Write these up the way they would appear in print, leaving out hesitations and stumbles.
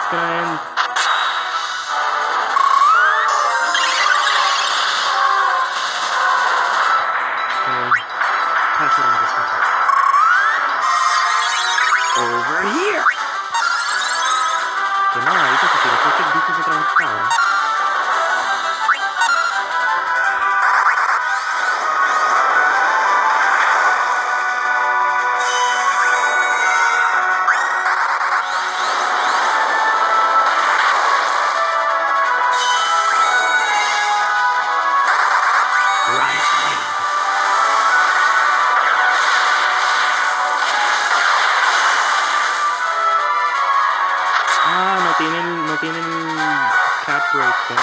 It's gonna end. Okay. Pass it on this one. Over here! Que no, ahorita se tiró perfect defense otra vez, cabrón. No tienen cap right there.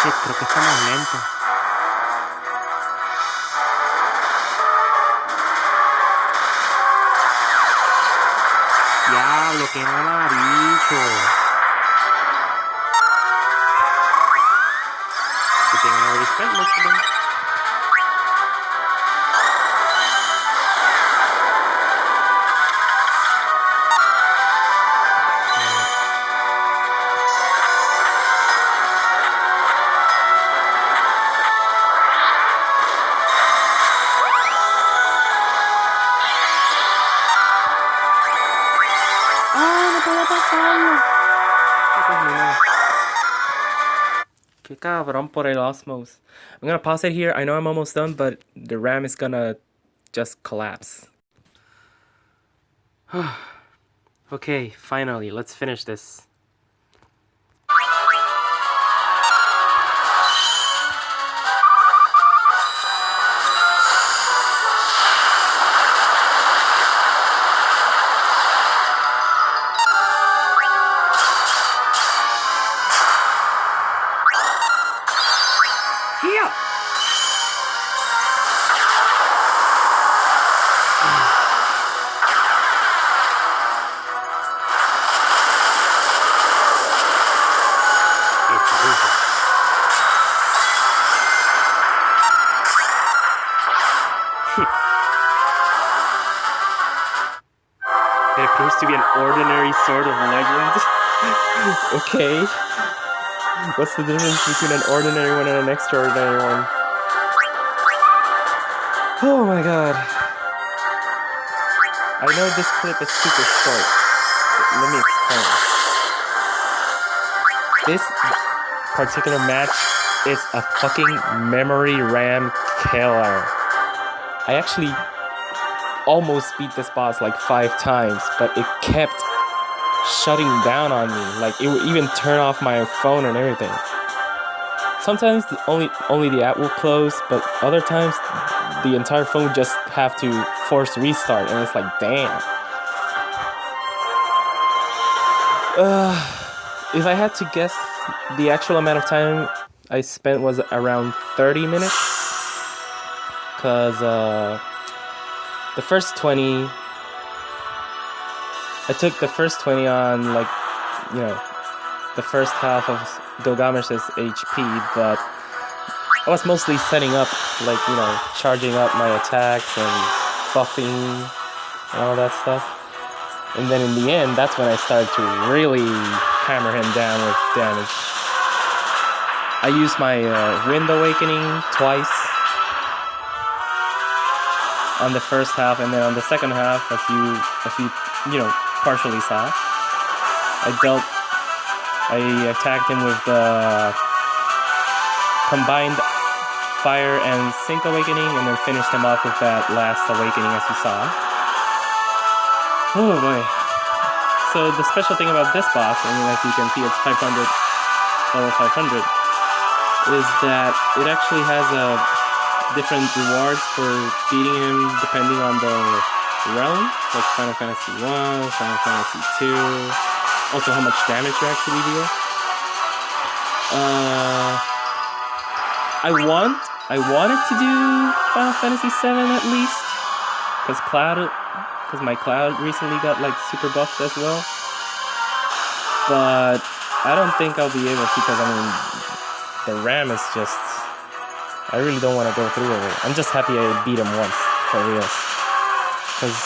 Sí, creo que está más lento. Diablo, que mamabicho. Que tengan already spent most of them. Qué cabrón por el Osmos. I'm gonna pause it here. I know I'm almost done, but the RAM is gonna just collapse. Okay, finally, let's finish this. It appears to be an ordinary sword of legend. Okay. What's the difference between an ordinary one and an extraordinary one? Oh my god. I know this clip is super short. Let me explain. This particular match is a fucking memory RAM killer. I actually almost beat this boss like 5 times, but it kept shutting down on me. Like, it would even turn off my phone and everything. Sometimes only the app will close, but other times the entire phone would just have to force restart, and it's like, damn. If I had to guess, the actual amount of time I spent was around 30 minutes. Because the first 20, I took the first 20 on, like, you know, the first half of Gilgamesh's HP, but I was mostly setting up, like, you know, charging up my attacks and buffing and all that stuff. And then in the end, that's when I started to really hammer him down with damage. I used my Wind Awakening twice on the first half, and then on the second half, as you know, partially saw, I attacked him with the combined Fire and Sync Awakening, and then finished him off with that last Awakening, as you saw. Oh boy. So the special thing about this boss, I mean, as you can see, it's 500, level 500, is that it actually has a different rewards for beating him depending on the realm, like Final Fantasy 1, Final Fantasy 2, also how much damage you actually deal. I wanted to do Final Fantasy 7 at least, because Cloud because my Cloud recently got like super buffed as well. But I don't think I'll be able to, because I mean, the RAM is just, I really don't want to go through it. I'm just happy I beat him once, for real. Because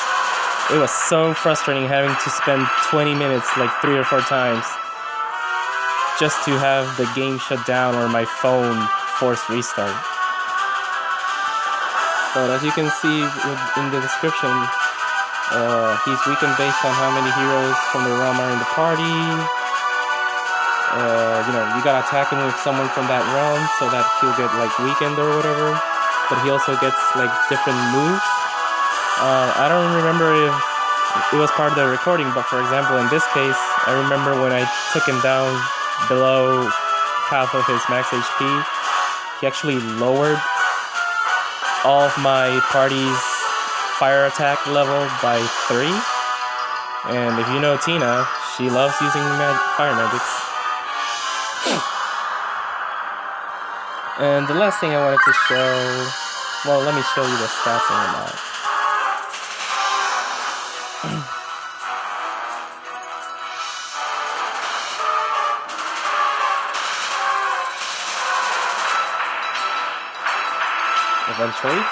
it was so frustrating having to spend 20 minutes like 3 or 4 times just to have the game shut down or my phone force restart. But as you can see in the description, he's weakened based on how many heroes from the realm are in the party. You know, you gotta attack him with someone from that realm so that he'll get like weakened or whatever. But he also gets like different moves. I don't remember if it was part of the recording, but for example, in this case, I remember when I took him down below half of his max HP, he actually lowered all of my party's fire attack level by 3. And if you know Tina, she loves using fire magics. And the last thing I wanted to show, well, let me show you the stats and whatnot. Eventually.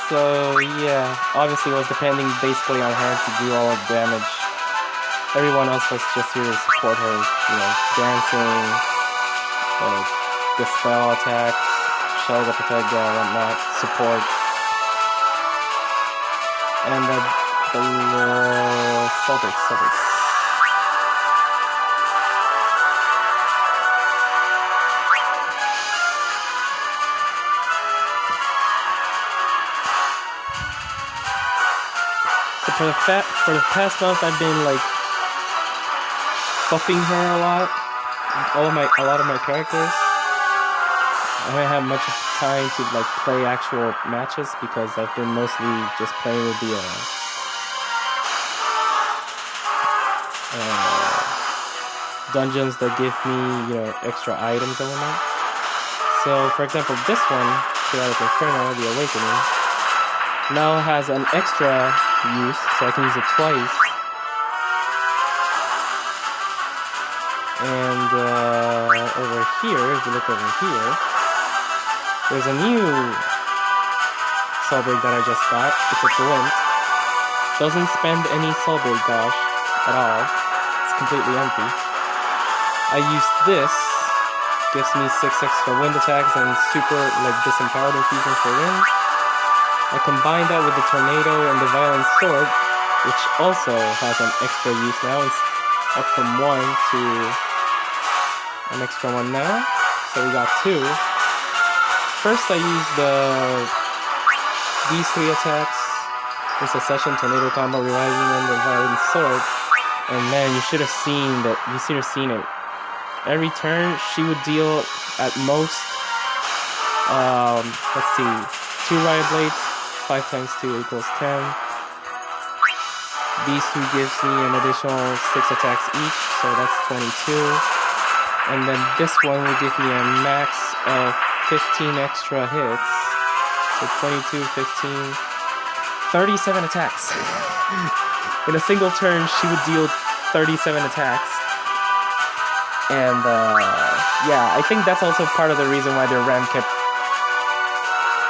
So yeah, obviously it was depending basically on her to do all of the damage. Everyone else was just here to support her, you know, dancing, dispel attacks, Shelga protect and whatnot, support. And the Celtics. So for the past month, I've been like buffing her a lot. A lot of my characters. I haven't had much time to like play actual matches because I've been mostly just playing with the dungeons that give me, you know, extra items and whatnot. So, for example, this one, Chaotic Inferno, the Awakening, now has an extra use, so I can use it twice. And over here, if you look over here, there's a new soul break that I just got. It's a glint. Doesn't spend any soul break gosh at all. It's completely empty. I used this. Gives me 6 extra wind attacks and super like disempowered infusion for wind. I combine that with the tornado and the violent sword, which also has an extra use now. It's up from 1 to an extra 1 now. So we got 2. First I used these 3 attacks in succession, tornado combo, reviving, and the violent sword. And man, you should have seen that. You should have seen it. Every turn she would deal at most, let's see, 2 riot blades. 5 times 2 equals 10. These 2 gives me an additional 6 attacks each, so that's 22. And then this one will give me a max of 15 extra hits. So 22, 15, 37 attacks. In a single turn, she would deal 37 attacks. And yeah, I think that's also part of the reason why their RAM kept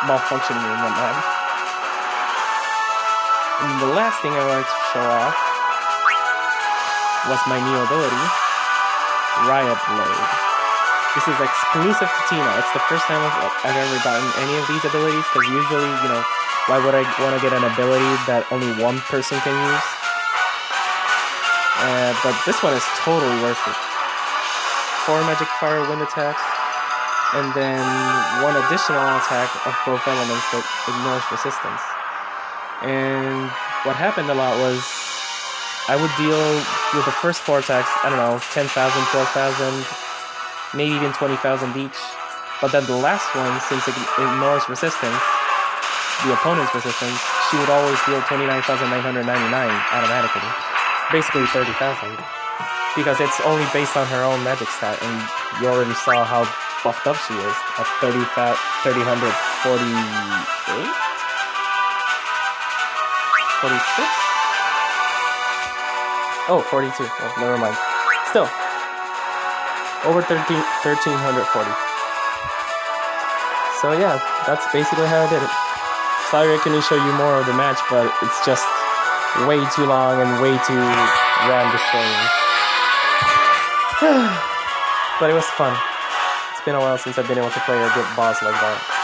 malfunctioning and whatnot. And the last thing I wanted to show off was my new ability, Riot Blade. This is exclusive to Tina. It's the first time I've ever gotten any of these abilities, because usually, you know, why would I want to get an ability that only one person can use? But this one is totally worth it. 4 magic fire wind attacks, and then 1 additional attack of both elements that ignores resistance. And what happened a lot was I would deal with the first 4 attacks, I don't know, 10,000, 12,000, maybe even 20,000 each. But then the last one, since it ignores resistance, the opponent's resistance, she would always deal 29,999 automatically. Basically 30,000. Because it's only based on her own magic stat, and you already saw how buffed up she is at 30,148? 46? Oh, 42. Oh, never mind. Still, over 1340. So yeah, that's basically how I did it. Sorry I couldn't show you more of the match, but it's just way too long and way too RAM destroying. But it was fun. It's been a while since I've been able to play a good boss like that.